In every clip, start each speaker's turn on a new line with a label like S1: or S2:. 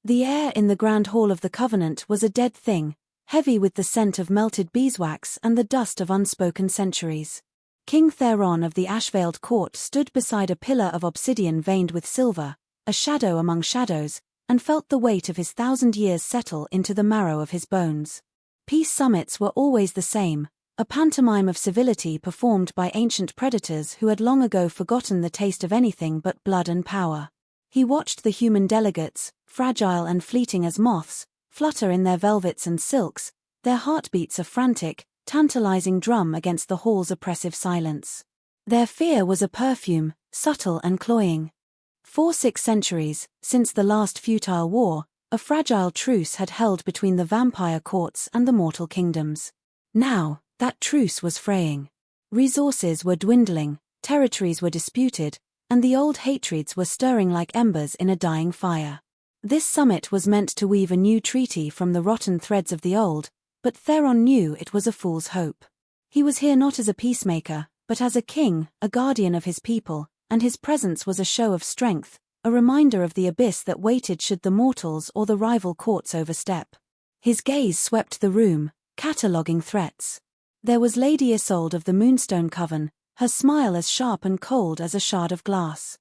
S1: The air in the grand hall of the Covenant was a dead thing, heavy with the scent of melted beeswax and the dust of unspoken centuries. King Theron of the ash-veiled court stood beside a pillar of obsidian veined with silver, a shadow among shadows, and felt the weight of his 1,000 years settle into the marrow of his bones. Peace summits were always the same, a pantomime of civility performed by ancient predators who had long ago forgotten the taste of anything but blood and power. He watched the human delegates, fragile and fleeting as moths, flutter in their velvets and silks, their heartbeats a frantic, tantalizing drum against the hall's oppressive silence. Their fear was a perfume, subtle and cloying. For 6 centuries, since the last futile war, a fragile truce had held between the vampire courts and the mortal kingdoms. Now, that truce was fraying. Resources were dwindling, territories were disputed, and the old hatreds were stirring like embers in a dying fire. This summit was meant to weave a new treaty from the rotten threads of the old, but Theron knew it was a fool's hope. He was here not as a peacemaker, but as a king, a guardian of his people, and his presence was a show of strength, a reminder of the abyss that waited should the mortals or the rival courts overstep. His gaze swept the room, cataloguing threats. There was Lady Isolde of the Moonstone Coven, her smile as sharp and cold as a shard of glass.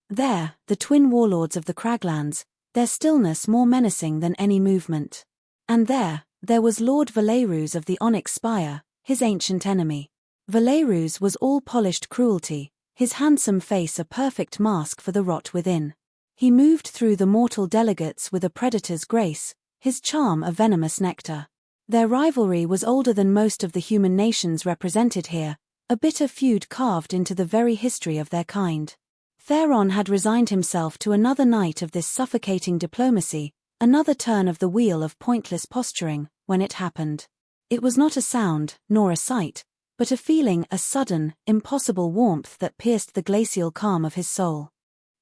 S1: There, the twin warlords of the Craglands, their stillness more menacing than any movement. And there was Lord Valerus of the Onyx Spire, his ancient enemy. Valerus was all polished cruelty, his handsome face a perfect mask for the rot within. He moved through the mortal delegates with a predator's grace, his charm a venomous nectar. Their rivalry was older than most of the human nations represented here, a bitter feud carved into the very history of their kind. Theron had resigned himself to another night of this suffocating diplomacy, another turn of the wheel of pointless posturing, when it happened. It was not a sound, nor a sight, but a feeling, a sudden, impossible warmth that pierced the glacial calm of his soul.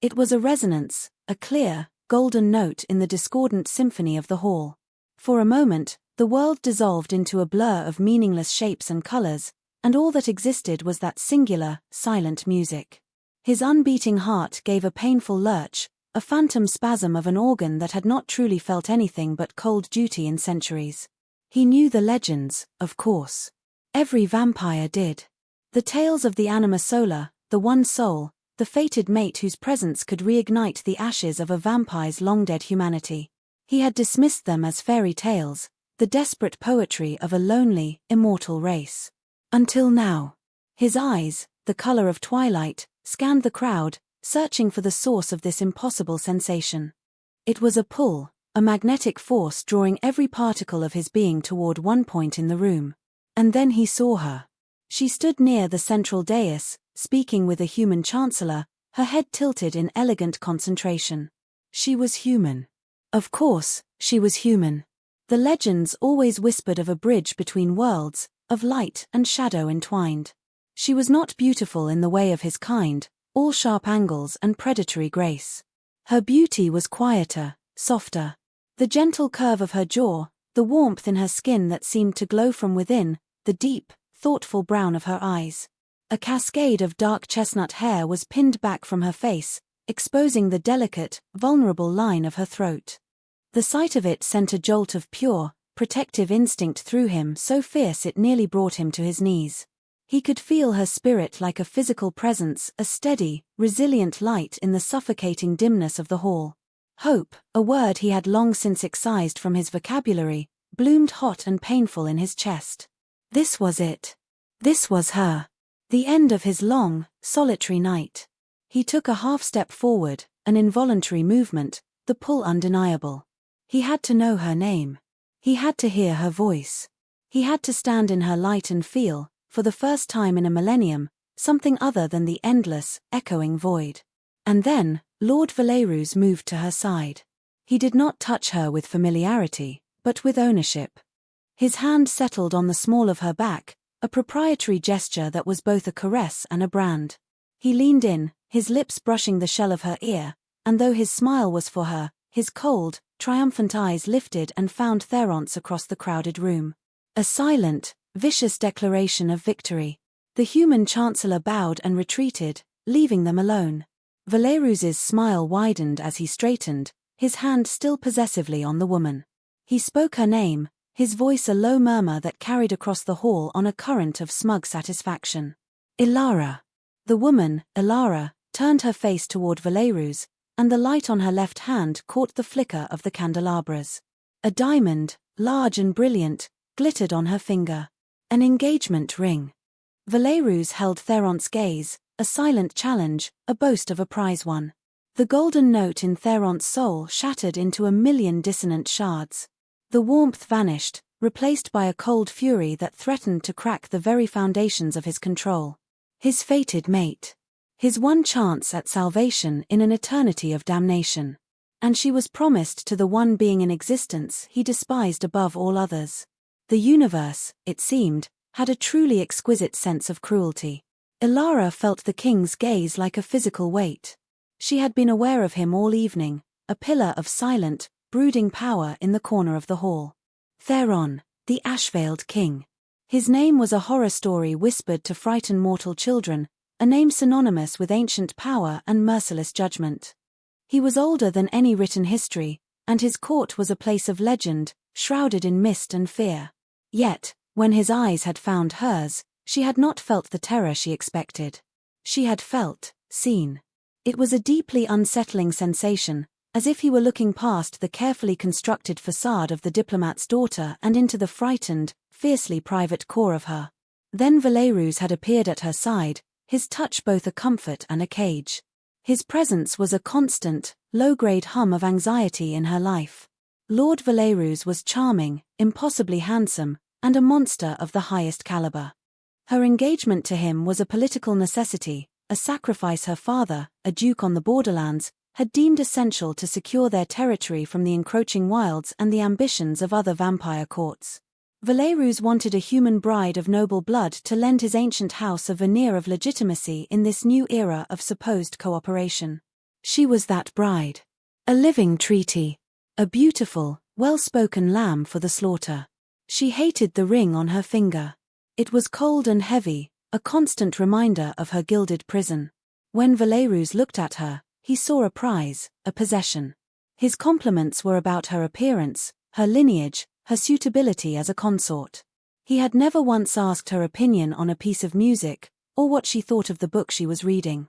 S1: It was a resonance, a clear, golden note in the discordant symphony of the hall. For a moment, the world dissolved into a blur of meaningless shapes and colors, and all that existed was that singular, silent music. His unbeating heart gave a painful lurch, a phantom spasm of an organ that had not truly felt anything but cold duty in centuries. He knew the legends, of course. Every vampire did. The tales of the anima sola, the one soul, the fated mate whose presence could reignite the ashes of a vampire's long-dead humanity. He had dismissed them as fairy tales, the desperate poetry of a lonely, immortal race. Until now. His eyes, the color of twilight, scanned the crowd, searching for the source of this impossible sensation. It was a pull, a magnetic force drawing every particle of his being toward one point in the room. And then he saw her. She stood near the central dais, speaking with a human chancellor, her head tilted in elegant concentration. She was human. Of course, she was human. The legends always whispered of a bridge between worlds, of light and shadow entwined. She was not beautiful in the way of his kind, all sharp angles and predatory grace. Her beauty was quieter, softer. The gentle curve of her jaw, the warmth in her skin that seemed to glow from within, the deep, thoughtful brown of her eyes. A cascade of dark chestnut hair was pinned back from her face, exposing the delicate, vulnerable line of her throat. The sight of it sent a jolt of pure, protective instinct through him so fierce it nearly brought him to his knees. He could feel her spirit like a physical presence, a steady, resilient light in the suffocating dimness of the hall. Hope, a word he had long since excised from his vocabulary, bloomed hot and painful in his chest. This was it. This was her. The end of his long, solitary night. He took a half-step forward, an involuntary movement, the pull undeniable. He had to know her name. He had to hear her voice. He had to stand in her light and feel, for the first time in a millennium, something other than the endless, echoing void. And then, Lord Valerus moved to her side. He did not touch her with familiarity, but with ownership. His hand settled on the small of her back, a proprietary gesture that was both a caress and a brand. He leaned in, his lips brushing the shell of her ear, and though his smile was for her, his cold, triumphant eyes lifted and found Theron's across the crowded room. A silent, vicious declaration of victory. The human chancellor bowed and retreated, leaving them alone. Valerus's smile widened as he straightened, his hand still possessively on the woman. He spoke her name, his voice a low murmur that carried across the hall on a current of smug satisfaction. Ilara. The woman, Ilara, turned her face toward Valerus, and the light on her left hand caught the flicker of the candelabras. A diamond, large and brilliant, glittered on her finger. An engagement ring. Valerus held Theron's gaze, a silent challenge, a boast of a prize won. The golden note in Theron's soul shattered into a million dissonant shards. The warmth vanished, replaced by a cold fury that threatened to crack the very foundations of his control. His fated mate. His one chance at salvation in an eternity of damnation. And she was promised to the one being in existence he despised above all others. The universe, it seemed, had a truly exquisite sense of cruelty. Ilara felt the king's gaze like a physical weight. She had been aware of him all evening, a pillar of silent, brooding power in the corner of the hall. Theron, the ash-veiled king. His name was a horror story whispered to frighten mortal children, a name synonymous with ancient power and merciless judgment. He was older than any written history, and his court was a place of legend, shrouded in mist and fear. Yet, when his eyes had found hers, she had not felt the terror she expected. She had felt, seen. It was a deeply unsettling sensation, as if he were looking past the carefully constructed facade of the diplomat's daughter and into the frightened, fiercely private core of her. Then Valerus had appeared at her side, his touch both a comfort and a cage. His presence was a constant, low-grade hum of anxiety in her life. Lord Valerus was charming, impossibly handsome, and a monster of the highest caliber. Her engagement to him was a political necessity, a sacrifice her father, a duke on the borderlands, had deemed essential to secure their territory from the encroaching wilds and the ambitions of other vampire courts. Valerus wanted a human bride of noble blood to lend his ancient house a veneer of legitimacy in this new era of supposed cooperation. She was that bride. A living treaty. A beautiful, well-spoken lamb for the slaughter. She hated the ring on her finger. It was cold and heavy, a constant reminder of her gilded prison. When Valerus looked at her, he saw a prize, a possession. His compliments were about her appearance, her lineage, her suitability as a consort. He had never once asked her opinion on a piece of music, or what she thought of the book she was reading.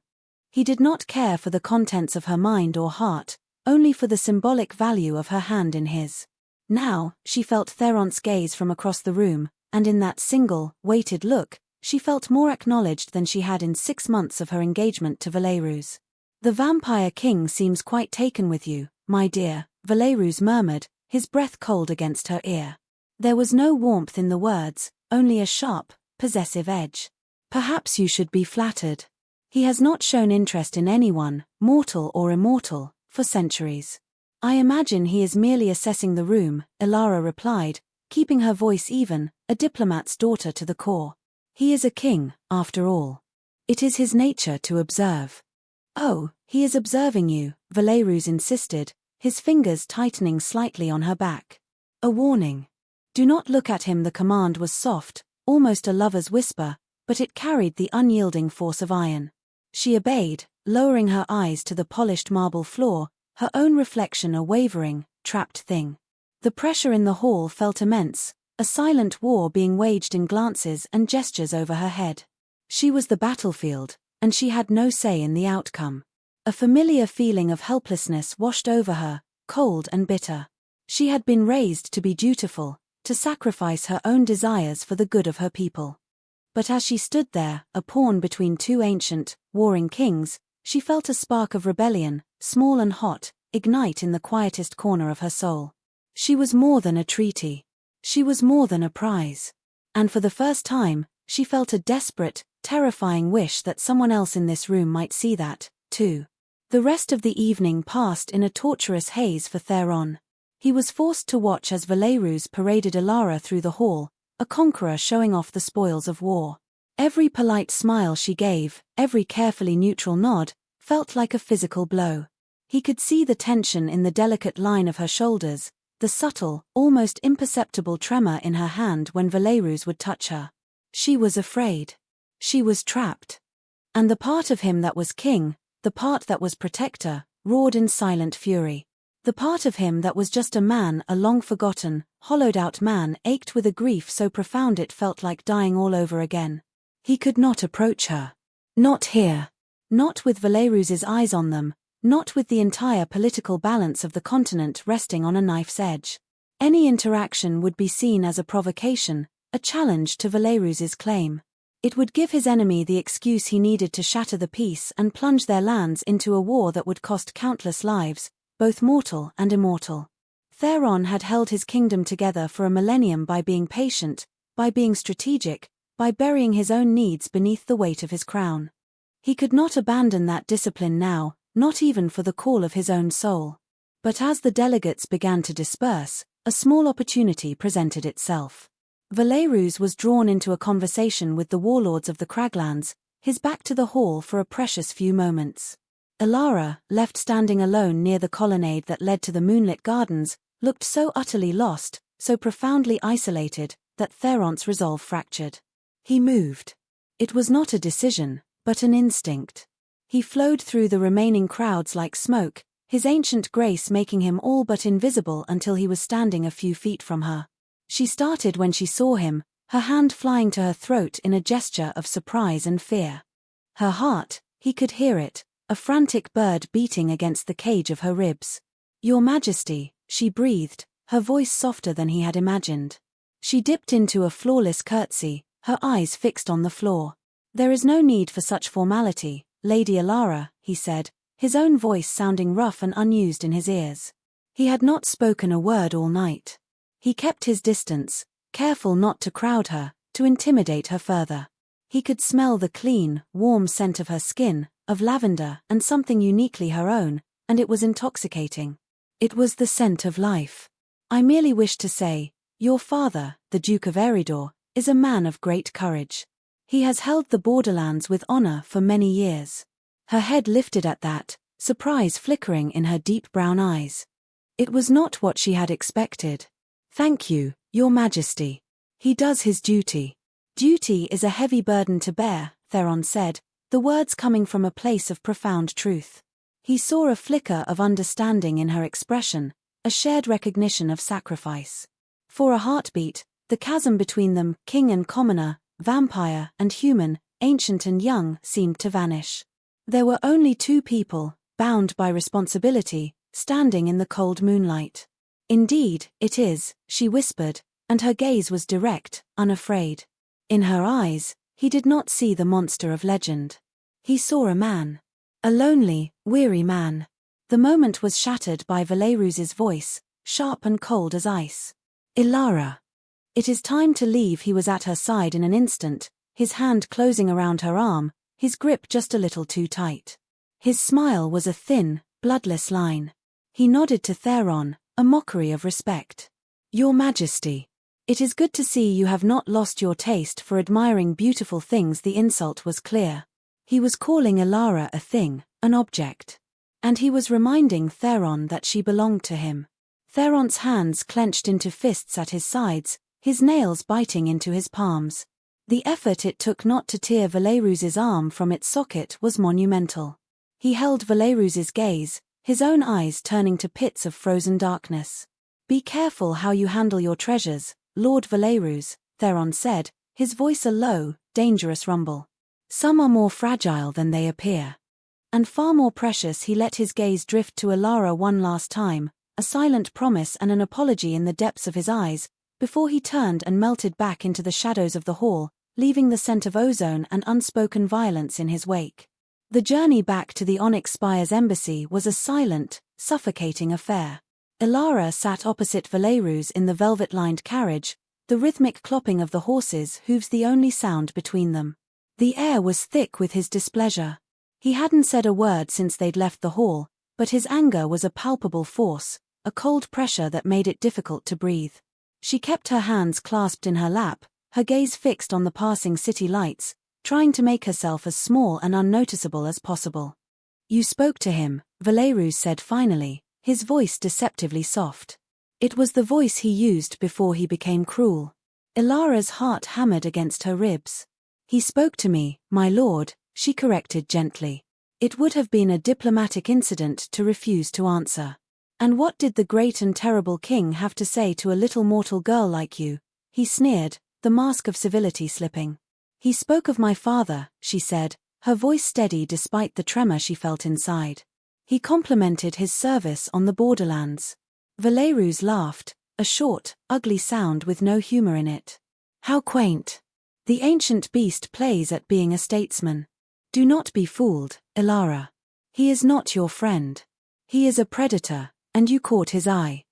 S1: He did not care for the contents of her mind or heart, only for the symbolic value of her hand in his. Now, she felt Theron's gaze from across the room, and in that single, weighted look, she felt more acknowledged than she had in 6 months of her engagement to Valerus. "The vampire king seems quite taken with you, my dear," Valerus murmured, his breath cold against her ear. There was no warmth in the words, only a sharp, possessive edge. "Perhaps you should be flattered. He has not shown interest in anyone, mortal or immortal, for centuries." "I imagine he is merely assessing the room," Ilara replied, keeping her voice even, a diplomat's daughter to the core. "He is a king, after all. It is his nature to observe." "Oh, he is observing you," Valerus insisted, his fingers tightening slightly on her back. A warning. "Do not look at him." The command was soft, almost a lover's whisper, but it carried the unyielding force of iron. She obeyed, lowering her eyes to the polished marble floor, her own reflection a wavering, trapped thing. The pressure in the hall felt immense, a silent war being waged in glances and gestures over her head. She was the battlefield, and she had no say in the outcome. A familiar feeling of helplessness washed over her, cold and bitter. She had been raised to be dutiful, to sacrifice her own desires for the good of her people. But as she stood there, a pawn between two ancient, warring kings, she felt a spark of rebellion, small and hot, ignite in the quietest corner of her soul. She was more than a treaty. She was more than a prize. And for the first time, she felt a desperate, terrifying wish that someone else in this room might see that, too. The rest of the evening passed in a torturous haze for Theron. He was forced to watch as Valerus paraded Ilara through the hall, a conqueror showing off the spoils of war. Every polite smile she gave, every carefully neutral nod, felt like a physical blow. He could see the tension in the delicate line of her shoulders, the subtle, almost imperceptible tremor in her hand when Valerus would touch her. She was afraid. She was trapped. And the part of him that was king, the part that was protector, roared in silent fury. The part of him that was just a man, a long-forgotten, hollowed-out man, ached with a grief so profound it felt like dying all over again. He could not approach her. Not here. Not with Valerus's eyes on them, not with the entire political balance of the continent resting on a knife's edge. Any interaction would be seen as a provocation, a challenge to Valerus's claim. It would give his enemy the excuse he needed to shatter the peace and plunge their lands into a war that would cost countless lives, both mortal and immortal. Theron had held his kingdom together for a millennium by being patient, by being strategic, by burying his own needs beneath the weight of his crown. He could not abandon that discipline now, not even for the call of his own soul. But as the delegates began to disperse, a small opportunity presented itself. Valerus was drawn into a conversation with the warlords of the Craglands, his back to the hall for a precious few moments. Elara, left standing alone near the colonnade that led to the moonlit gardens, looked so utterly lost, so profoundly isolated, that Theron's resolve fractured. He moved. It was not a decision, but an instinct. He flowed through the remaining crowds like smoke, his ancient grace making him all but invisible until he was standing a few feet from her. She started when she saw him, her hand flying to her throat in a gesture of surprise and fear. Her heart, he could hear it, a frantic bird beating against the cage of her ribs. "Your Majesty," she breathed, her voice softer than he had imagined. She dipped into a flawless curtsy, her eyes fixed on the floor. "There is no need for such formality, Lady Elara," he said, his own voice sounding rough and unused in his ears. He had not spoken a word all night. He kept his distance, careful not to crowd her, to intimidate her further. He could smell the clean, warm scent of her skin, of lavender and something uniquely her own, and it was intoxicating. It was the scent of life. "I merely wish to say, your father, the Duke of Eridor, is a man of great courage. He has held the borderlands with honor for many years." Her head lifted at that, surprise flickering in her deep brown eyes. It was not what she had expected. "Thank you, Your Majesty. He does his duty." "Duty is a heavy burden to bear," Theron said, the words coming from a place of profound truth. He saw a flicker of understanding in her expression, a shared recognition of sacrifice. For a heartbeat, the chasm between them, king and commoner, vampire and human, ancient and young, seemed to vanish. There were only two people, bound by responsibility, standing in the cold moonlight. "Indeed, it is," she whispered, and her gaze was direct, unafraid. In her eyes, he did not see the monster of legend. He saw a man. A lonely, weary man. The moment was shattered by Valerus's voice, sharp and cold as ice. "Elara." "It is time to leave." He was at her side in an instant, his hand closing around her arm, his grip just a little too tight. His smile was a thin, bloodless line. He nodded to Theron, a mockery of respect. "Your Majesty. It is good to see you have not lost your taste for admiring beautiful things." The insult was clear. He was calling Elara a thing, an object. And he was reminding Theron that she belonged to him. Theron's hands clenched into fists at his sides, his nails biting into his palms. The effort it took not to tear Valerus's arm from its socket was monumental. He held Valerus's gaze, his own eyes turning to pits of frozen darkness. "Be careful how you handle your treasures, Lord Valerus," Theron said, his voice a low, dangerous rumble. "Some are more fragile than they appear." And far more precious. He let his gaze drift to Elara one last time, a silent promise and an apology in the depths of his eyes, before he turned and melted back into the shadows of the hall, leaving the scent of ozone and unspoken violence in his wake. The journey back to the Onyx Spire's embassy was a silent, suffocating affair. Elara sat opposite Valerus in the velvet-lined carriage, the rhythmic clopping of the horses' hooves the only sound between them. The air was thick with his displeasure. He hadn't said a word since they'd left the hall, but his anger was a palpable force, a cold pressure that made it difficult to breathe. She kept her hands clasped in her lap, her gaze fixed on the passing city lights, trying to make herself as small and unnoticeable as possible. "You spoke to him," Valerus said finally, his voice deceptively soft. It was the voice he used before he became cruel. Elara's heart hammered against her ribs. "He spoke to me, my lord," she corrected gently. It would have been a diplomatic incident to refuse to answer. And what did the great and terrible king have to say to a little mortal girl like you? He sneered, the mask of civility slipping. He spoke of my father, she said, her voice steady despite the tremor she felt inside. He complimented his service on the borderlands. Valerus laughed, a short, ugly sound with no humor in it. How quaint. The ancient beast plays at being a statesman. Do not be fooled, Ilara. He is not your friend. He is a predator, and you caught his eye.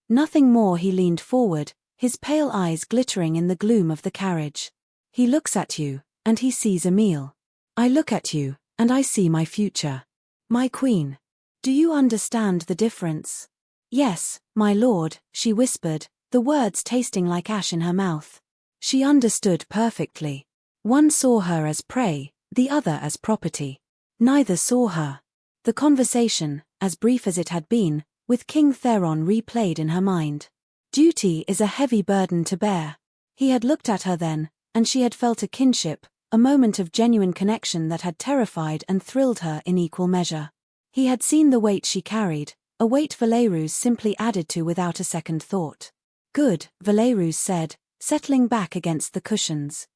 S1: Nothing more. He leaned forward, his pale eyes glittering in the gloom of the carriage. He looks at you, and he sees Emil. I look at you, and I see my future. My queen. Do you understand the difference? Yes, my lord, she whispered, the words tasting like ash in her mouth. She understood perfectly. One saw her as prey, the other as property. Neither saw her. The conversation, as brief as it had been, with King Theron replayed in her mind. Duty is a heavy burden to bear. He had looked at her then, and she had felt a kinship, a moment of genuine connection that had terrified and thrilled her in equal measure. He had seen the weight she carried, a weight Valerus simply added to without a second thought. Good, Valerus said, settling back against the cushions.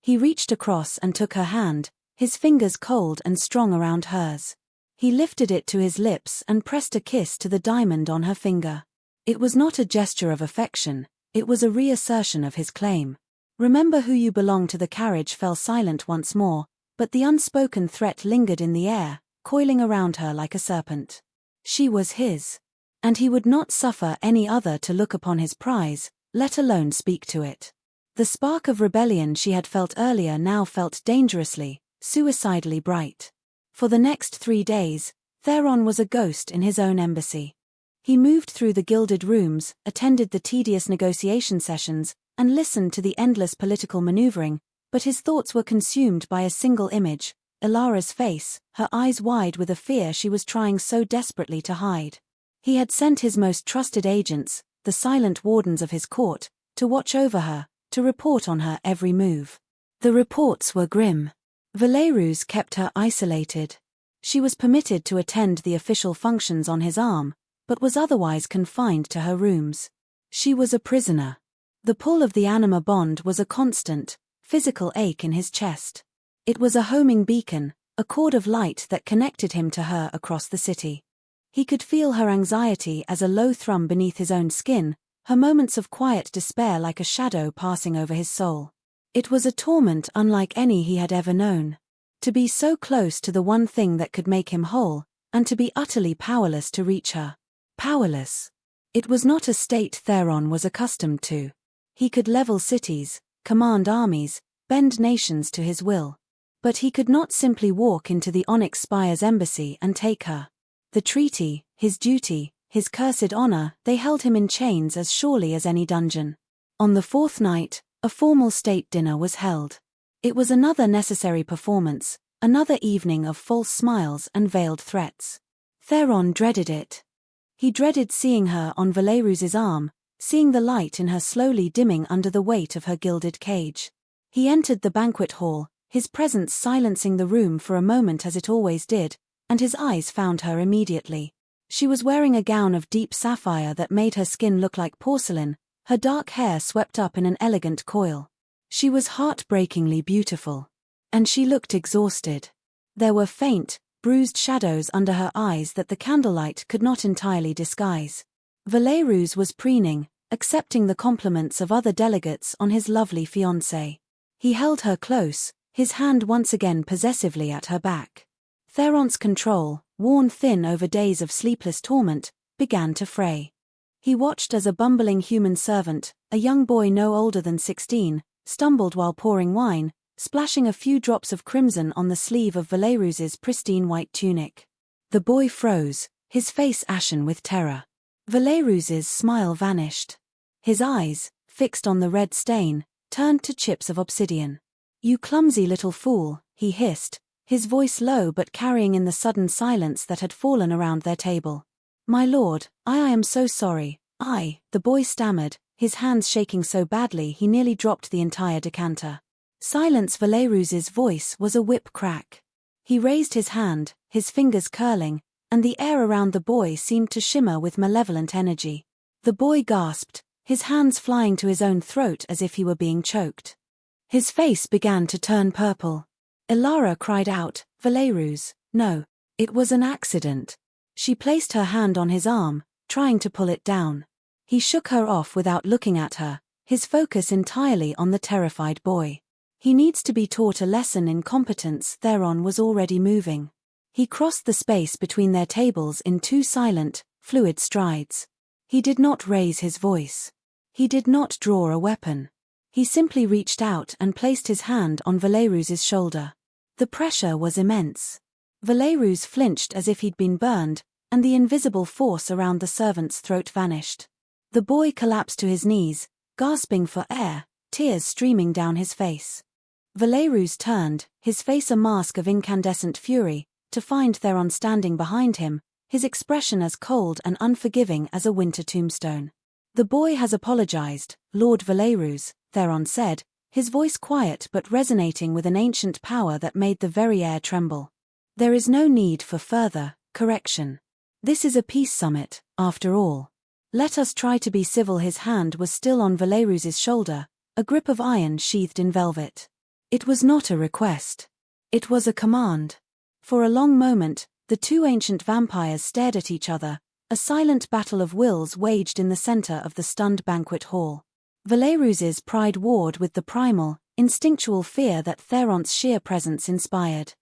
S1: He reached across and took her hand, his fingers cold and strong around hers. He lifted it to his lips and pressed a kiss to the diamond on her finger. It was not a gesture of affection, it was a reassertion of his claim. Remember who you belong to. The carriage fell silent once more, but the unspoken threat lingered in the air, coiling around her like a serpent. She was his. And he would not suffer any other to look upon his prize, let alone speak to it. The spark of rebellion she had felt earlier now felt dangerously, suicidally bright. For the next 3 days, Theron was a ghost in his own embassy. He moved through the gilded rooms, attended the tedious negotiation sessions, and listened to the endless political maneuvering, but his thoughts were consumed by a single image, Ilara's face, her eyes wide with a fear she was trying so desperately to hide. He had sent his most trusted agents, the silent wardens of his court, to watch over her, to report on her every move. The reports were grim. Valerus kept her isolated. She was permitted to attend the official functions on his arm, but was otherwise confined to her rooms. She was a prisoner. The pull of the anima bond was a constant, physical ache in his chest. It was a homing beacon, a cord of light that connected him to her across the city. He could feel her anxiety as a low thrum beneath his own skin, her moments of quiet despair like a shadow passing over his soul. It was a torment unlike any he had ever known. To be so close to the one thing that could make him whole, and to be utterly powerless to reach her. Powerless. It was not a state Theron was accustomed to. He could level cities, command armies, bend nations to his will. But he could not simply walk into the Onyx Spire's embassy and take her. The treaty, his duty, his cursed honor, they held him in chains as surely as any dungeon. On the 4th night, a formal state dinner was held. It was another necessary performance, another evening of false smiles and veiled threats. Theron dreaded it. He dreaded seeing her on Valerus's arm, seeing the light in her slowly dimming under the weight of her gilded cage. He entered the banquet hall, his presence silencing the room for a moment as it always did, and his eyes found her immediately. She was wearing a gown of deep sapphire that made her skin look like porcelain, her dark hair swept up in an elegant coil. She was heartbreakingly beautiful. And she looked exhausted. There were faint, bruised shadows under her eyes that the candlelight could not entirely disguise. Valerus was preening, accepting the compliments of other delegates on his lovely fiancée. He held her close, his hand once again possessively at her back. Theron's control, worn thin over days of sleepless torment, began to fray. He watched as a bumbling human servant, a young boy no older than 16, stumbled while pouring wine, splashing a few drops of crimson on the sleeve of Valerus's pristine white tunic. The boy froze, his face ashen with terror. Valerus's smile vanished. His eyes, fixed on the red stain, turned to chips of obsidian. "You clumsy little fool," he hissed, his voice low but carrying in the sudden silence that had fallen around their table. "My lord, I am so sorry, the boy stammered, his hands shaking so badly he nearly dropped the entire decanter. "Silence!" Valerus's voice was a whip crack. He raised his hand, his fingers curling, and the air around the boy seemed to shimmer with malevolent energy. The boy gasped, his hands flying to his own throat as if he were being choked. His face began to turn purple. Ilara cried out, "Valerus, no. It was an accident." She placed her hand on his arm, trying to pull it down. He shook her off without looking at her, his focus entirely on the terrified boy. He needs to be taught a lesson in competence. Theron was already moving. He crossed the space between their tables in 2 silent, fluid strides. He did not raise his voice. He did not draw a weapon. He simply reached out and placed his hand on Valerus's shoulder. The pressure was immense. Valerus flinched as if he'd been burned, and the invisible force around the servant's throat vanished. The boy collapsed to his knees, gasping for air, tears streaming down his face. Valerus turned, his face a mask of incandescent fury, to find Theron standing behind him, his expression as cold and unforgiving as a winter tombstone. "The boy has apologized, Lord Valerus," Theron said, his voice quiet but resonating with an ancient power that made the very air tremble. "There is no need for further correction. This is a peace summit, after all. Let us try to be civil." His hand was still on Valerus's shoulder, a grip of iron sheathed in velvet. It was not a request. It was a command. For a long moment, the 2 ancient vampires stared at each other, a silent battle of wills waged in the center of the stunned banquet hall. Valerus's pride warred with the primal, instinctual fear that Theron's sheer presence inspired.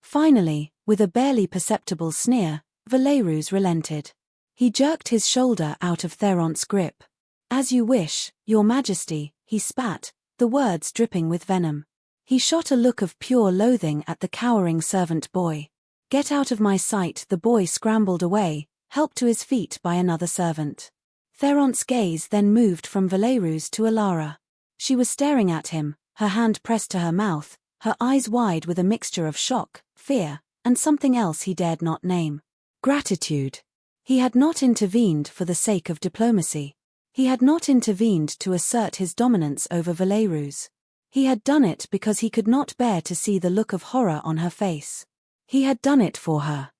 S1: Finally, with a barely perceptible sneer, Valerus relented. He jerked his shoulder out of Theron's grip. "As you wish, Your Majesty," he spat, the words dripping with venom. He shot a look of pure loathing at the cowering servant boy. "Get out of my sight." The boy scrambled away, helped to his feet by another servant. Theron's gaze then moved from Valerus to Ilara. She was staring at him, her hand pressed to her mouth, her eyes wide with a mixture of shock, fear, and something else he dared not name. Gratitude. He had not intervened for the sake of diplomacy. He had not intervened to assert his dominance over Valerus. He had done it because he could not bear to see the look of horror on her face. He had done it for her.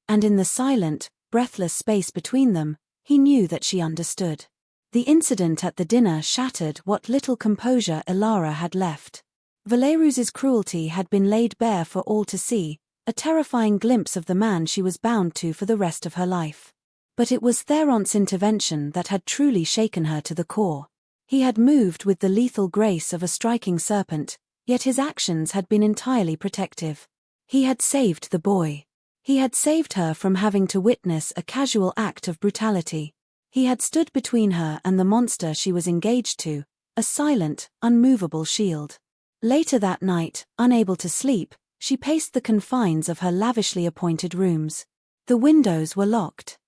S1: And in the silent, breathless space between them, he knew that she understood. The incident at the dinner shattered what little composure Ilara had left. Valerus's cruelty had been laid bare for all to see, a terrifying glimpse of the man she was bound to for the rest of her life. But it was Theron's intervention that had truly shaken her to the core. He had moved with the lethal grace of a striking serpent, yet his actions had been entirely protective. He had saved the boy. He had saved her from having to witness a casual act of brutality. He had stood between her and the monster she was engaged to, a silent, unmovable shield. Later that night, unable to sleep, she paced the confines of her lavishly appointed rooms. The windows were locked.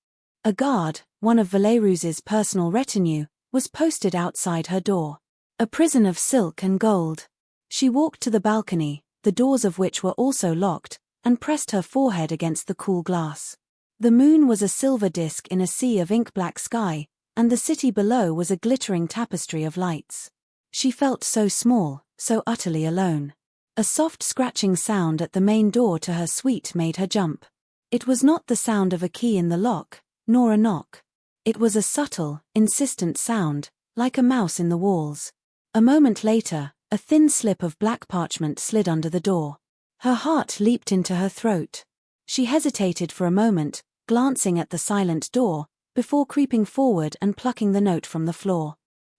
S1: A guard, one of Valerus's personal retinue, was posted outside her door. A prison of silk and gold. She walked to the balcony, the doors of which were also locked, and pressed her forehead against the cool glass. The moon was a silver disk in a sea of ink-black sky, and the city below was a glittering tapestry of lights. She felt so small, so utterly alone. A soft scratching sound at the main door to her suite made her jump. It was not the sound of a key in the lock, nor a knock. It was a subtle, insistent sound, like a mouse in the walls. A moment later, a thin slip of black parchment slid under the door. Her heart leaped into her throat. She hesitated for a moment, glancing at the silent door, before creeping forward and plucking the note from the floor.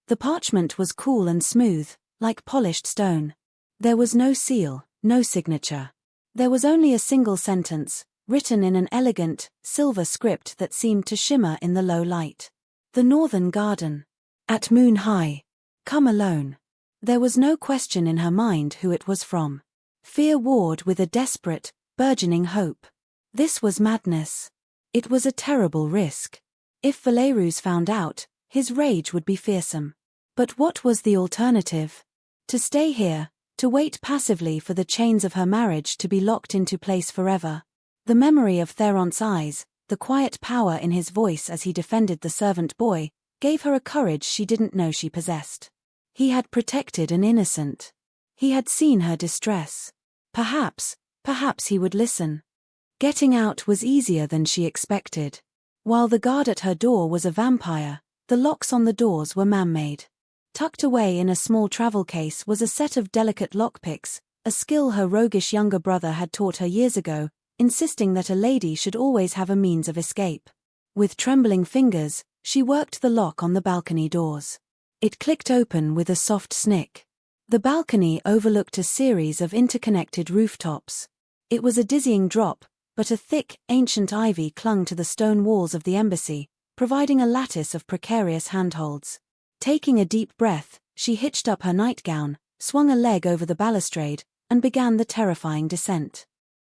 S1: The parchment was cool and smooth, like polished stone. There was no seal, no signature. There was only a single sentence, written in an elegant, silver script that seemed to shimmer in the low light. "The Northern Garden. At moon high. Come alone." There was no question in her mind who it was from. Fear warred with a desperate, burgeoning hope. This was madness. It was a terrible risk. If Valerus found out, his rage would be fearsome. But what was the alternative? To stay here, to wait passively for the chains of her marriage to be locked into place forever. The memory of Theron's eyes, the quiet power in his voice as he defended the servant boy, gave her a courage she didn't know she possessed. He had protected an innocent. He had seen her distress. Perhaps he would listen. Getting out was easier than she expected. While the guard at her door was a vampire, the locks on the doors were man-made. Tucked away in a small travel case was a set of delicate lockpicks, a skill her roguish younger brother had taught her years ago, insisting that a lady should always have a means of escape. With trembling fingers, she worked the lock on the balcony doors. It clicked open with a soft snick. The balcony overlooked a series of interconnected rooftops. It was a dizzying drop, but a thick, ancient ivy clung to the stone walls of the embassy, providing a lattice of precarious handholds. Taking a deep breath, she hitched up her nightgown, swung a leg over the balustrade, and began the terrifying descent.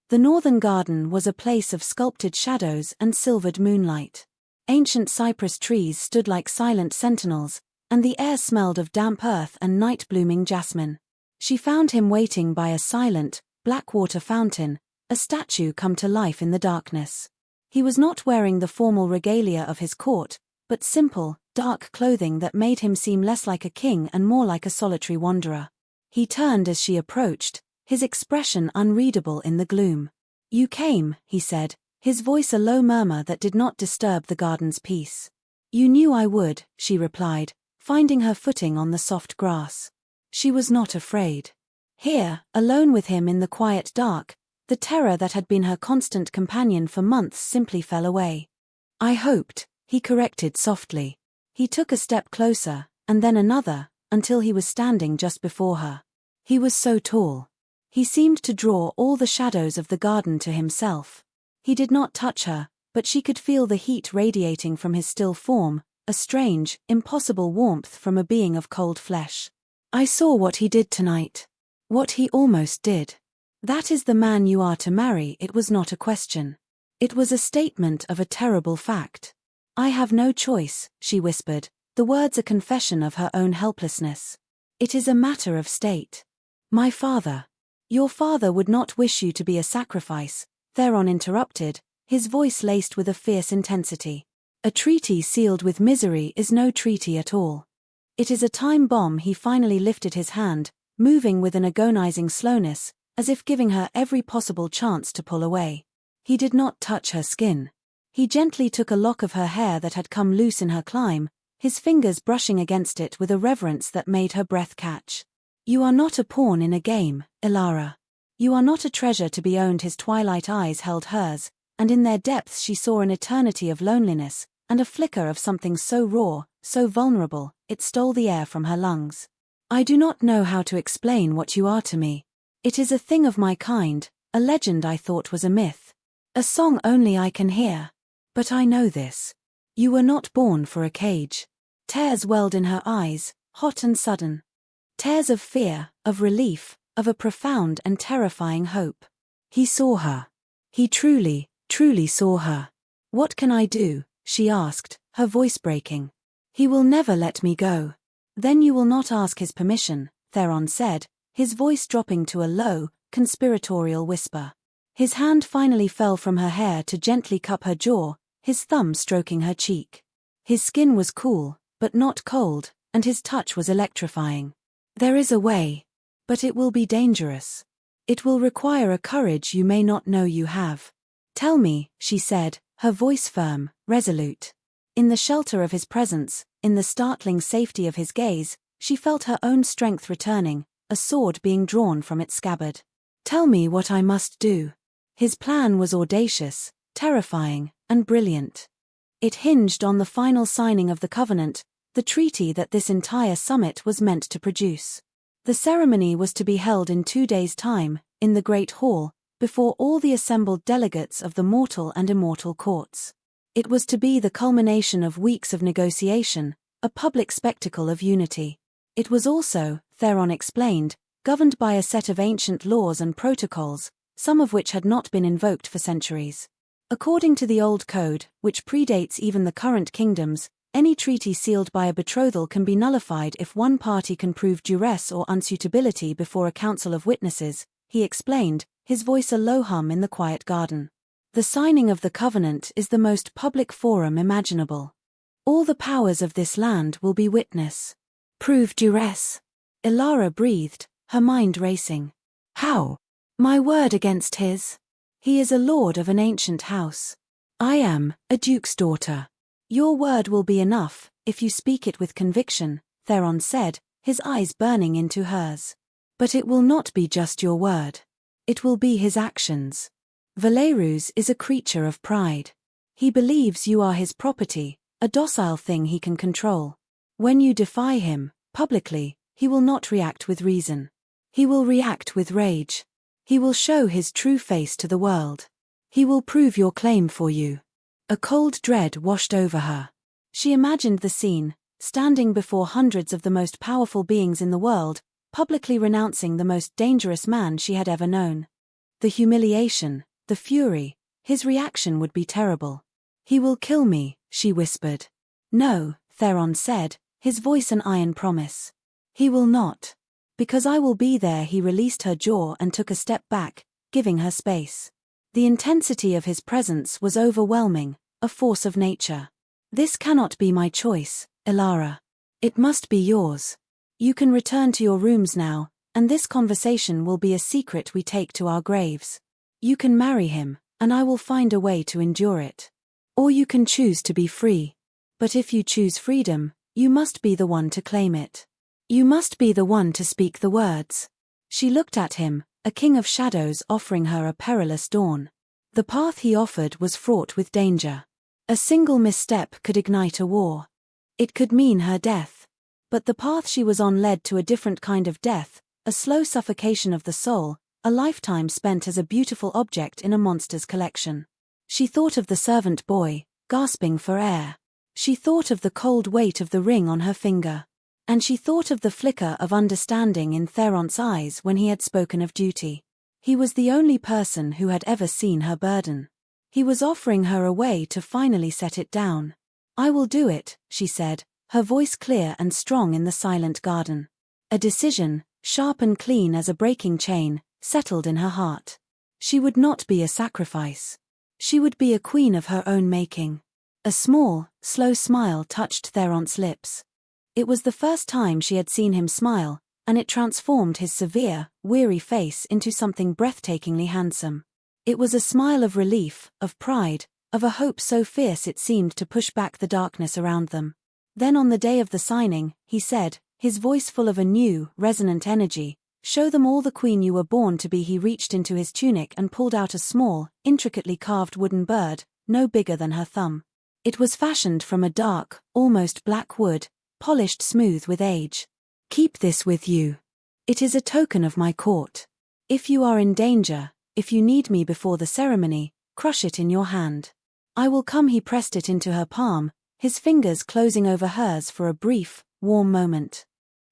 S1: The northern garden was a place of sculpted shadows and silvered moonlight. Ancient cypress trees stood like silent sentinels, and the air smelled of damp earth and night-blooming jasmine. She found him waiting by a silent, black water fountain, a statue come to life in the darkness. He was not wearing the formal regalia of his court, but simple, dark clothing that made him seem less like a king and more like a solitary wanderer. He turned as she approached, his expression unreadable in the gloom. "You came," he said, his voice a low murmur that did not disturb the garden's peace. "You knew I would," she replied, finding her footing on the soft grass. She was not afraid. Here, alone with him in the quiet dark, the terror that had been her constant companion for months simply fell away. "I hoped," he corrected softly. He took a step closer, and then another, until he was standing just before her. He was so tall. He seemed to draw all the shadows of the garden to himself. He did not touch her, but she could feel the heat radiating from his still form, a strange, impossible warmth from a being of cold flesh. "I saw what he did tonight. What he almost did. That is the man you are to marry." It was not a question. It was a statement of a terrible fact. "I have no choice," she whispered, the words a confession of her own helplessness. "It is a matter of state. My father." "Your father would not wish you to be a sacrifice," Theron interrupted, his voice laced with a fierce intensity. "A treaty sealed with misery is no treaty at all. It is a time bomb." He finally lifted his hand, moving with an agonizing slowness, as if giving her every possible chance to pull away. He did not touch her skin. He gently took a lock of her hair that had come loose in her climb, his fingers brushing against it with a reverence that made her breath catch. "You are not a pawn in a game, Ilara. You are not a treasure to be owned." His twilight eyes held hers, and in their depths she saw an eternity of loneliness, and a flicker of something so raw, so vulnerable, it stole the air from her lungs. "I do not know how to explain what you are to me. It is a thing of my kind, a legend I thought was a myth. A song only I can hear. But I know this. You were not born for a cage." Tears welled in her eyes, hot and sudden. Tears of fear, of relief, of a profound and terrifying hope. He saw her. He truly, truly saw her. "What can I do?" she asked, her voice breaking. "He will never let me go." "Then you will not ask his permission," Theron said, his voice dropping to a low, conspiratorial whisper. His hand finally fell from her hair to gently cup her jaw, his thumb stroking her cheek. His skin was cool, but not cold, and his touch was electrifying. "There is a way. But it will be dangerous. It will require a courage you may not know you have." "Tell me," she said, her voice firm, resolute. In the shelter of his presence, in the startling safety of his gaze, she felt her own strength returning, a sword being drawn from its scabbard. "Tell me what I must do." His plan was audacious, terrifying, and brilliant. It hinged on the final signing of the covenant, the treaty that this entire summit was meant to produce. The ceremony was to be held in 2 days' time, in the Great Hall, before all the assembled delegates of the mortal and immortal courts. It was to be the culmination of weeks of negotiation, a public spectacle of unity. It was also, Theron explained, governed by a set of ancient laws and protocols, some of which had not been invoked for centuries. According to the old code, which predates even the current kingdoms, any treaty sealed by a betrothal can be nullified if one party can prove duress or unsuitability before a council of witnesses, he explained, his voice a low hum in the quiet garden. "The signing of the covenant is the most public forum imaginable. All the powers of this land will be witness. Prove duress." Ilara breathed, her mind racing. "How?" "My word against his." He is a lord of an ancient house. I am a duke's daughter. Your word will be enough, if you speak it with conviction, Theron said, his eyes burning into hers. But it will not be just your word. It will be his actions. Valerus is a creature of pride. He believes you are his property, a docile thing he can control. When you defy him, publicly, he will not react with reason. He will react with rage. He will show his true face to the world. He will prove your claim for you. A cold dread washed over her. She imagined the scene, standing before hundreds of the most powerful beings in the world, publicly renouncing the most dangerous man she had ever known. The humiliation, the fury, his reaction would be terrible. He will kill me, she whispered. No, Theron said, his voice an iron promise. He will not. Because I will be there. He released her jaw and took a step back, giving her space. The intensity of his presence was overwhelming, a force of nature. This cannot be my choice, Elara. It must be yours. You can return to your rooms now, and this conversation will be a secret we take to our graves. You can marry him, and I will find a way to endure it. Or you can choose to be free. But if you choose freedom, you must be the one to claim it. You must be the one to speak the words. She looked at him, a king of shadows offering her a perilous dawn. The path he offered was fraught with danger. A single misstep could ignite a war. It could mean her death. But the path she was on led to a different kind of death, a slow suffocation of the soul, a lifetime spent as a beautiful object in a monster's collection. She thought of the servant boy, gasping for air. She thought of the cold weight of the ring on her finger. And she thought of the flicker of understanding in Theron's eyes when he had spoken of duty. He was the only person who had ever seen her burden. He was offering her a way to finally set it down. I will do it, she said, her voice clear and strong in the silent garden. A decision, sharp and clean as a breaking chain, settled in her heart. She would not be a sacrifice. She would be a queen of her own making. A small, slow smile touched Theron's lips. It was the first time she had seen him smile, and it transformed his severe, weary face into something breathtakingly handsome. It was a smile of relief, of pride, of a hope so fierce it seemed to push back the darkness around them. Then on the day of the signing, he said, his voice full of a new, resonant energy, "Show them all the queen you were born to be." He reached into his tunic and pulled out a small, intricately carved wooden bird, no bigger than her thumb. It was fashioned from a dark, almost black wood, polished smooth with age. Keep this with you. It is a token of my court. If you are in danger, if you need me before the ceremony, crush it in your hand. I will come. He pressed it into her palm, his fingers closing over hers for a brief, warm moment.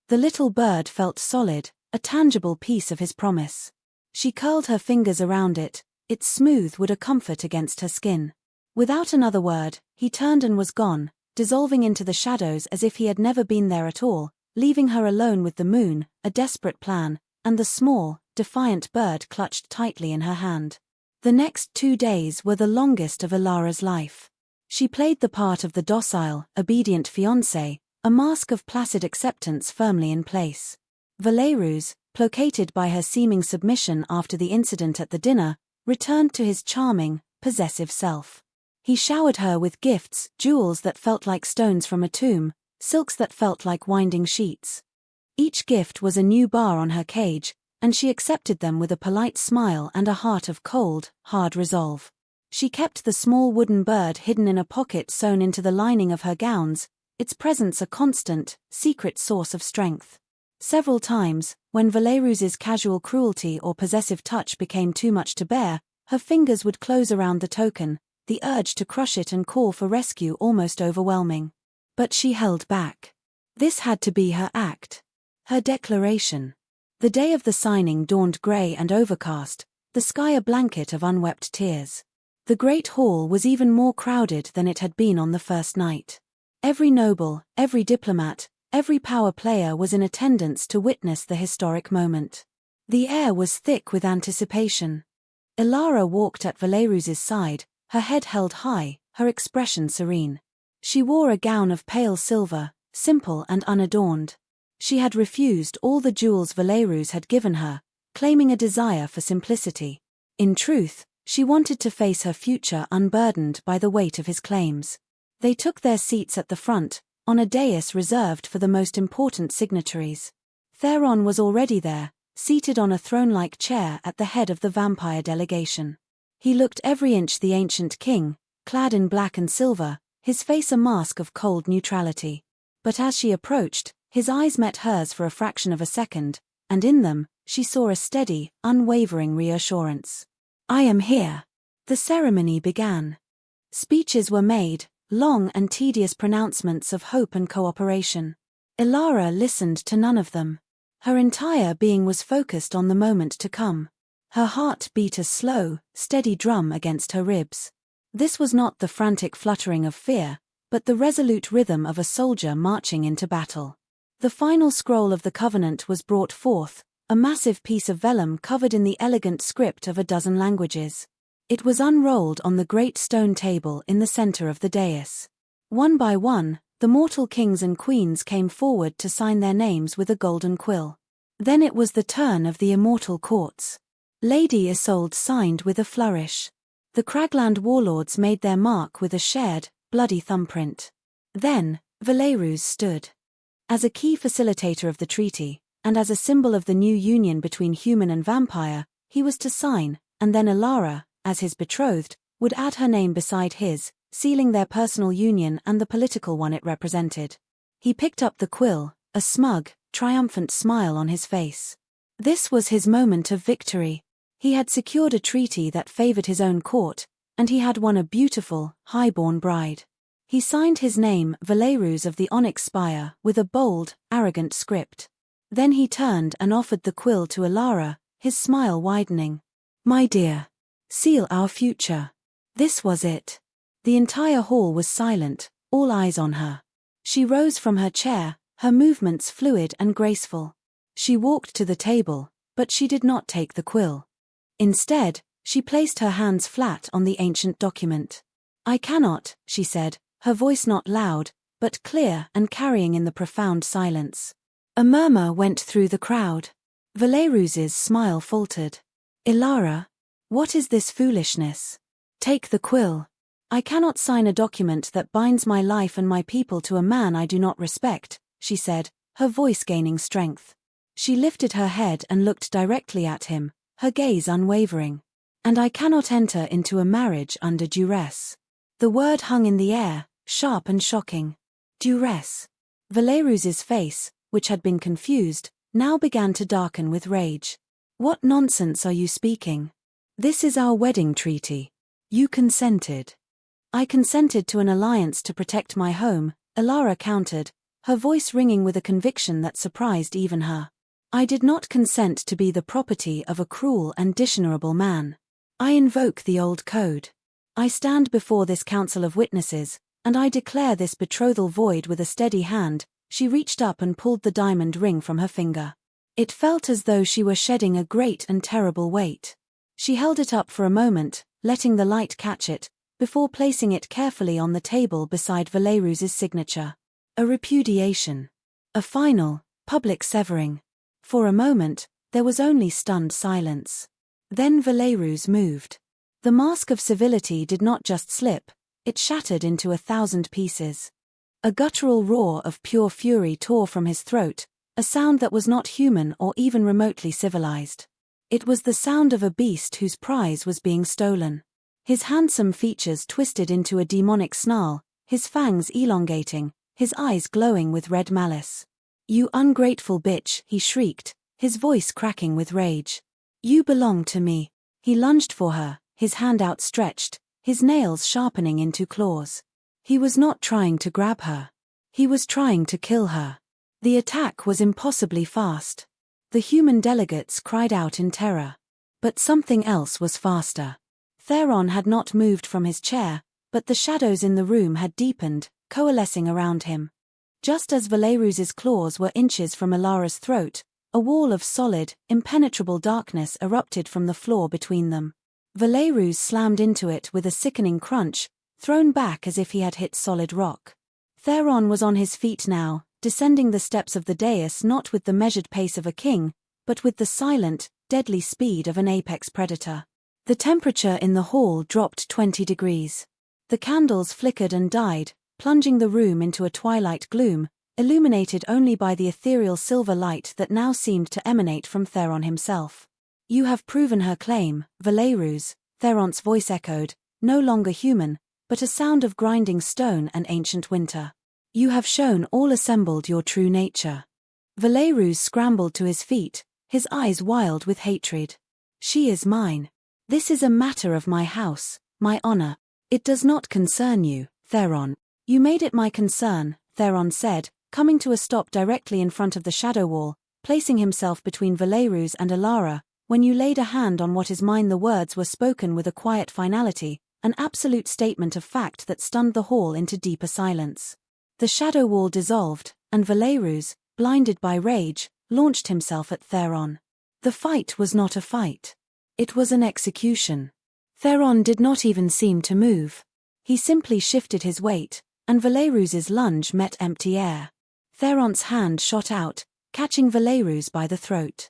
S1: The little bird felt solid, a tangible piece of his promise. She curled her fingers around it, its smooth wood a comfort against her skin. Without another word, he turned and was gone, dissolving into the shadows as if he had never been there at all, leaving her alone with the moon, a desperate plan, and the small, defiant bird clutched tightly in her hand. The next 2 days were the longest of Elara's life. She played the part of the docile, obedient fiancé, a mask of placid acceptance firmly in place. Valerus, placated by her seeming submission after the incident at the dinner, returned to his charming, possessive self. He showered her with gifts, jewels that felt like stones from a tomb, silks that felt like winding sheets. Each gift was a new bar on her cage, and she accepted them with a polite smile and a heart of cold, hard resolve. She kept the small wooden bird hidden in a pocket sewn into the lining of her gowns, its presence a constant, secret source of strength. Several times, when Valerus's casual cruelty or possessive touch became too much to bear, her fingers would close around the token, the urge to crush it and call for rescue almost overwhelming. But she held back. This had to be her act. Her declaration. The day of the signing dawned grey and overcast, the sky a blanket of unwept tears. The great hall was even more crowded than it had been on the first night. Every noble, every diplomat, every power player was in attendance to witness the historic moment. The air was thick with anticipation. Elara walked at Valerus's side, her head held high, her expression serene. She wore a gown of pale silver, simple and unadorned. She had refused all the jewels Valerus had given her, claiming a desire for simplicity. In truth, She wanted to face her future unburdened by the weight of his claims. They took their seats at the front, on a dais reserved for the most important signatories. Theron was already there, seated on a throne-like chair at the head of the vampire delegation. He looked every inch the ancient king, clad in black and silver, his face a mask of cold neutrality. But as she approached, his eyes met hers for a fraction of a second, and in them, she saw a steady, unwavering reassurance. "I am here." The ceremony began. Speeches were made, long and tedious pronouncements of hope and cooperation. Ilara listened to none of them. Her entire being was focused on the moment to come. Her heart beat a slow, steady drum against her ribs. This was not the frantic fluttering of fear, but the resolute rhythm of a soldier marching into battle. The final scroll of the covenant was brought forth, a massive piece of vellum covered in the elegant script of a dozen languages. It was unrolled on the great stone table in the center of the dais. One by one, the mortal kings and queens came forward to sign their names with a golden quill. Then it was the turn of the immortal courts. Lady Isolde signed with a flourish. The Cragland warlords made their mark with a shared, bloody thumbprint. Then, Valerus stood. As a key facilitator of the treaty, and as a symbol of the new union between human and vampire, he was to sign, and then Ilara, as his betrothed, would add her name beside his, sealing their personal union and the political one it represented. He picked up the quill, a smug, triumphant smile on his face. This was his moment of victory. He had secured a treaty that favored his own court, and he had won a beautiful, high-born bride. He signed his name Valerus of the Onyx Spire with a bold, arrogant script. Then he turned and offered the quill to Ilara, his smile widening. "My dear. Seal our future." This was it. The entire hall was silent, all eyes on her. She rose from her chair, her movements fluid and graceful. She walked to the table, but she did not take the quill. Instead, she placed her hands flat on the ancient document. "I cannot," she said, her voice not loud, but clear and carrying in the profound silence. A murmur went through the crowd. Valerus's smile faltered. "Ilara, what is this foolishness? Take the quill. I cannot sign a document that binds my life and my people to a man I do not respect," she said, her voice gaining strength. She lifted her head and looked directly at him, her gaze unwavering. "And I cannot enter into a marriage under duress." The word hung in the air, sharp and shocking. Duress. Valerus's face, which had been confused, now began to darken with rage. "What nonsense are you speaking? This is our wedding treaty. You consented." "I consented to an alliance to protect my home," Ilara countered, her voice ringing with a conviction that surprised even her. "I did not consent to be the property of a cruel and dishonorable man. I invoke the old code. I stand before this council of witnesses, and I declare this betrothal void." With a steady hand, she reached up and pulled the diamond ring from her finger. It felt as though she were shedding a great and terrible weight. She held it up for a moment, letting the light catch it, before placing it carefully on the table beside Valerus's signature. A repudiation. A final, public severing. For a moment, there was only stunned silence. Then Valerus moved. The mask of civility did not just slip, it shattered into 1,000 pieces. A guttural roar of pure fury tore from his throat, a sound that was not human or even remotely civilized. It was the sound of a beast whose prize was being stolen. His handsome features twisted into a demonic snarl, his fangs elongating, his eyes glowing with red malice. "You ungrateful bitch," he shrieked, his voice cracking with rage. "You belong to me." He lunged for her, his hand outstretched, his nails sharpening into claws. He was not trying to grab her. He was trying to kill her. The attack was impossibly fast. The human delegates cried out in terror. But something else was faster. Theron had not moved from his chair, but the shadows in the room had deepened, coalescing around him. Just as Valerus's claws were inches from Ilara's throat, a wall of solid, impenetrable darkness erupted from the floor between them. Valerus slammed into it with a sickening crunch, thrown back as if he had hit solid rock. Theron was on his feet now, descending the steps of the dais not with the measured pace of a king, but with the silent, deadly speed of an apex predator. The temperature in the hall dropped 20 degrees. The candles flickered and died, plunging the room into a twilight gloom, illuminated only by the ethereal silver light that now seemed to emanate from Theron himself. "You have proven her claim, Valerus," Theron's voice echoed, no longer human, but a sound of grinding stone and ancient winter. "You have shown all assembled your true nature." Valerus scrambled to his feet, his eyes wild with hatred. "She is mine. This is a matter of my house, my honor. It does not concern you, Theron." "You made it my concern," Theron said, coming to a stop directly in front of the shadow wall, placing himself between Valerus and Alara. "When you laid a hand on what is mine." The words were spoken with a quiet finality, an absolute statement of fact that stunned the hall into deeper silence. The shadow wall dissolved, and Valerus, blinded by rage, launched himself at Theron. The fight was not a fight. It was an execution. Theron did not even seem to move. He simply shifted his weight, and Valerus's lunge met empty air. Theron's hand shot out, catching Valerus by the throat.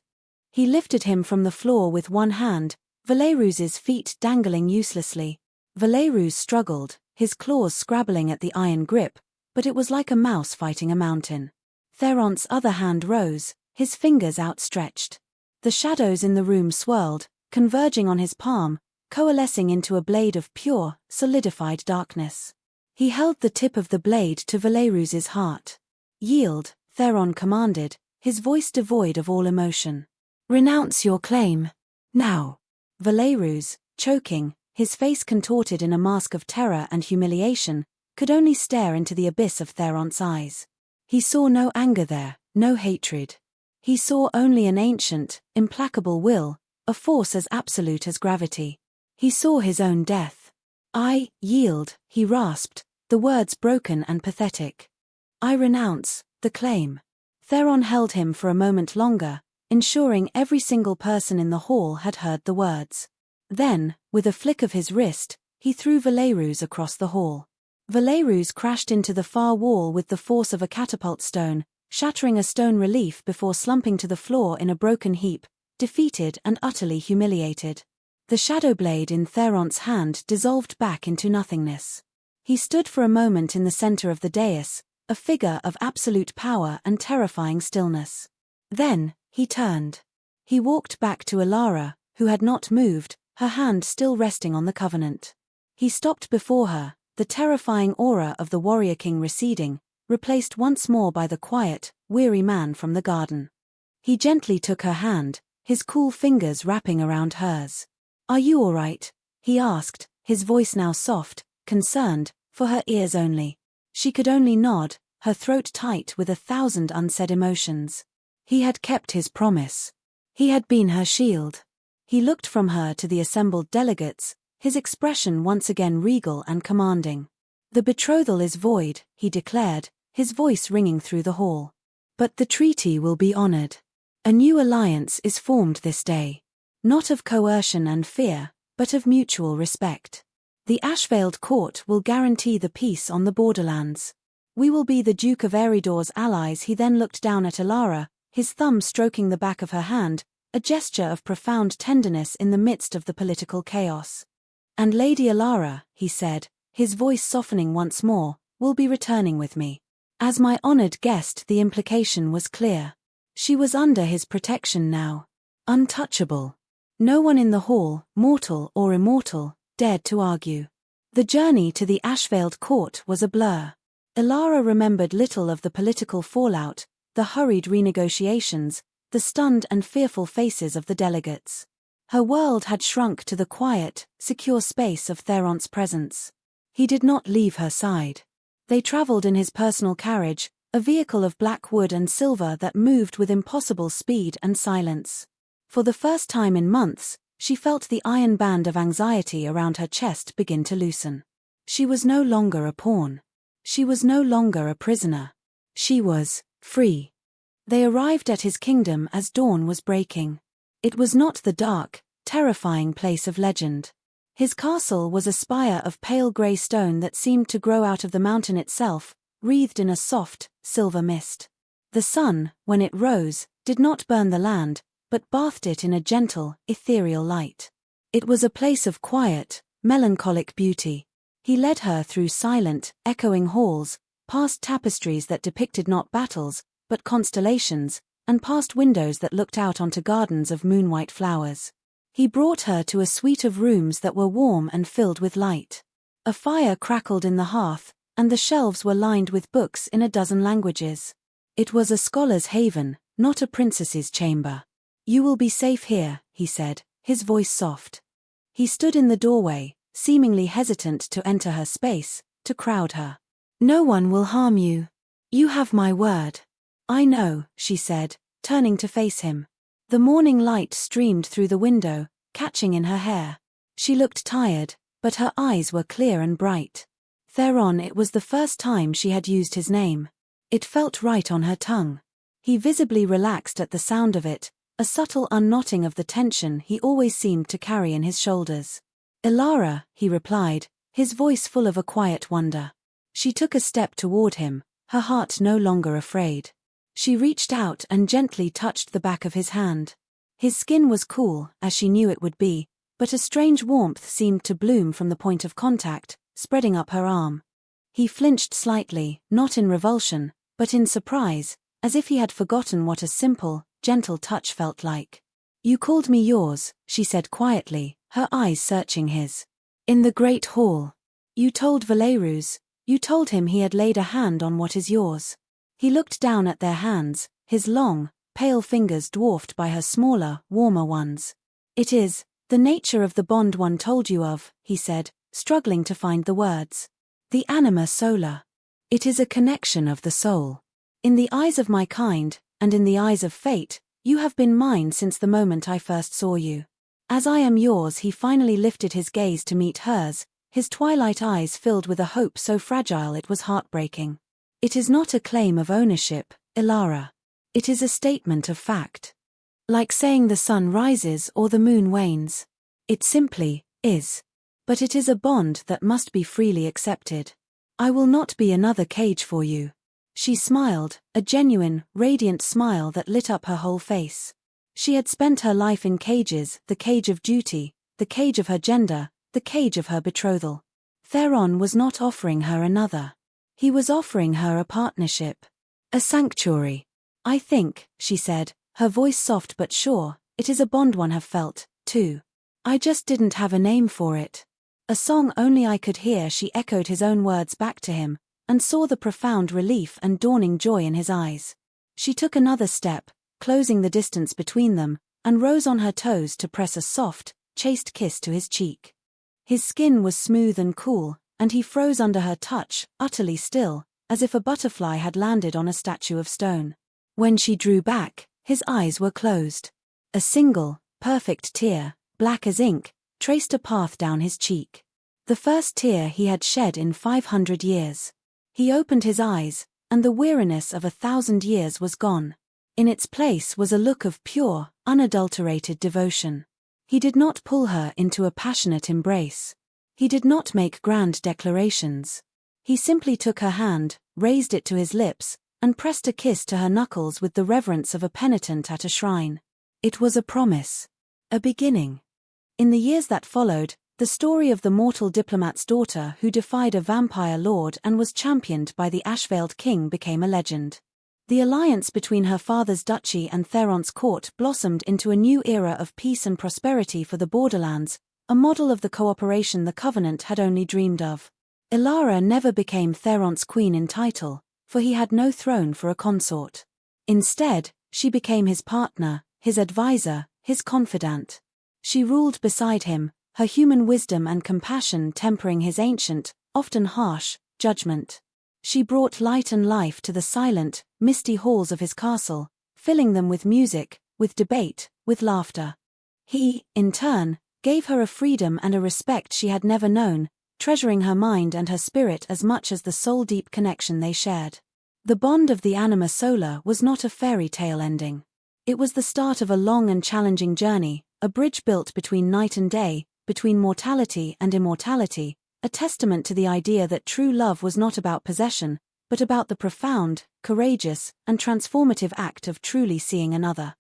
S1: He lifted him from the floor with one hand, Valerus's feet dangling uselessly. Valerus struggled, his claws scrabbling at the iron grip, but it was like a mouse fighting a mountain. Theron's other hand rose, his fingers outstretched. The shadows in the room swirled, converging on his palm, coalescing into a blade of pure, solidified darkness. He held the tip of the blade to Valerus's heart. "Yield," Theron commanded, his voice devoid of all emotion. "Renounce your claim. Now." Valerus, choking, his face contorted in a mask of terror and humiliation, could only stare into the abyss of Theron's eyes. He saw no anger there, no hatred. He saw only an ancient, implacable will, a force as absolute as gravity. He saw his own death. "I yield," he rasped, the words broken and pathetic. "I renounce the claim." Theron held him for a moment longer, ensuring every single person in the hall had heard the words. Then, with a flick of his wrist, he threw Valerus across the hall. Valerus crashed into the far wall with the force of a catapult stone, shattering a stone relief before slumping to the floor in a broken heap, defeated and utterly humiliated. The shadow blade in Theron's hand dissolved back into nothingness. He stood for a moment in the center of the dais, a figure of absolute power and terrifying stillness. Then, he turned. He walked back to Alara, who had not moved, her hand still resting on the covenant. He stopped before her, the terrifying aura of the warrior king receding, replaced once more by the quiet, weary man from the garden. He gently took her hand, his cool fingers wrapping around hers. "Are you all right?" he asked, his voice now soft, concerned, for her ears only. She could only nod, her throat tight with 1,000 unsaid emotions. He had kept his promise. He had been her shield. He looked from her to the assembled delegates, his expression once again regal and commanding. "The betrothal is void," he declared, his voice ringing through the hall. "But the treaty will be honored. A new alliance is formed this day. Not of coercion and fear, but of mutual respect. The Ashveiled court will guarantee the peace on the borderlands. We will be the Duke of Eridor's allies." He then looked down at Alara, his thumb stroking the back of her hand, a gesture of profound tenderness in the midst of the political chaos. "And Lady Alara," he said, his voice softening once more, "will be returning with me. As my honored guest." The implication was clear. She was under his protection now. Untouchable. No one in the hall, mortal or immortal, dared to argue. The journey to the Ashveiled court was a blur. Alara remembered little of the political fallout, the hurried renegotiations, the stunned and fearful faces of the delegates. Her world had shrunk to the quiet, secure space of Theron's presence. He did not leave her side. They traveled in his personal carriage, a vehicle of black wood and silver that moved with impossible speed and silence. For the first time in months, she felt the iron band of anxiety around her chest begin to loosen. She was no longer a pawn. She was no longer a prisoner. She was free. They arrived at his kingdom as dawn was breaking. It was not the dark, terrifying place of legend. His castle was a spire of pale grey stone that seemed to grow out of the mountain itself, wreathed in a soft, silver mist. The sun, when it rose, did not burn the land, but bathed it in a gentle, ethereal light. It was a place of quiet, melancholic beauty. He led her through silent, echoing halls, past tapestries that depicted not battles, but constellations, and past windows that looked out onto gardens of moon-white flowers. He brought her to a suite of rooms that were warm and filled with light. A fire crackled in the hearth, and the shelves were lined with books in a dozen languages. It was a scholar's haven, not a princess's chamber. "You will be safe here," he said, his voice soft. He stood in the doorway, seemingly hesitant to enter her space, to crowd her. "No one will harm you. You have my word." "I know," she said, turning to face him. The morning light streamed through the window, catching in her hair. She looked tired, but her eyes were clear and bright. Theron, it was the first time she had used his name. It felt right on her tongue. He visibly relaxed at the sound of it, a subtle unknotting of the tension he always seemed to carry in his shoulders. "Ilara," he replied, his voice full of a quiet wonder. She took a step toward him, her heart no longer afraid. She reached out and gently touched the back of his hand. His skin was cool, as she knew it would be, but a strange warmth seemed to bloom from the point of contact, spreading up her arm. He flinched slightly, not in revulsion, but in surprise, as if he had forgotten what a simple, gentle touch felt like. "You called me yours," she said quietly, her eyes searching his. "In the great hall. You told Valerus, you told him he had laid a hand on what is yours." He looked down at their hands, his long, pale fingers dwarfed by her smaller, warmer ones. "It is the nature of the bond one told you of," he said, struggling to find the words. "The anima sola. It is a connection of the soul. In the eyes of my kind, and in the eyes of fate, you have been mine since the moment I first saw you. As I am yours." He finally lifted his gaze to meet hers, his twilight eyes filled with a hope so fragile it was heartbreaking. "It is not a claim of ownership, Ilara. It is a statement of fact. Like saying the sun rises or the moon wanes. It simply is. But it is a bond that must be freely accepted. I will not be another cage for you." She smiled, a genuine, radiant smile that lit up her whole face. She had spent her life in cages, the cage of duty, the cage of her gender, the cage of her betrothal. Theron was not offering her another. He was offering her a partnership. A sanctuary. "I think," she said, her voice soft but sure, "it is a bond one have felt, too. I just didn't have a name for it. A song only I could hear." She echoed his own words back to him, and saw the profound relief and dawning joy in his eyes. She took another step, closing the distance between them, and rose on her toes to press a soft, chaste kiss to his cheek. His skin was smooth and cool, and he froze under her touch, utterly still, as if a butterfly had landed on a statue of stone. When she drew back, his eyes were closed. A single, perfect tear, black as ink, traced a path down his cheek. The first tear he had shed in 500 years. He opened his eyes, and the weariness of 1,000 years was gone. In its place was a look of pure, unadulterated devotion. He did not pull her into a passionate embrace. He did not make grand declarations. He simply took her hand, raised it to his lips, and pressed a kiss to her knuckles with the reverence of a penitent at a shrine. It was a promise. A beginning. In the years that followed, the story of the mortal diplomat's daughter who defied a vampire lord and was championed by the Ashveiled king became a legend. The alliance between her father's duchy and Theron's court blossomed into a new era of peace and prosperity for the borderlands, a model of the cooperation the Covenant had only dreamed of. Ilara never became Theron's queen in title, for he had no throne for a consort. Instead, she became his partner, his advisor, his confidant. She ruled beside him, her human wisdom and compassion tempering his ancient, often harsh, judgment. She brought light and life to the silent, misty halls of his castle, filling them with music, with debate, with laughter. He, in turn, gave her a freedom and a respect she had never known, treasuring her mind and her spirit as much as the soul-deep connection they shared. The bond of the anima sola was not a fairy tale ending. It was the start of a long and challenging journey, a bridge built between night and day, between mortality and immortality, a testament to the idea that true love was not about possession, but about the profound, courageous, and transformative act of truly seeing another.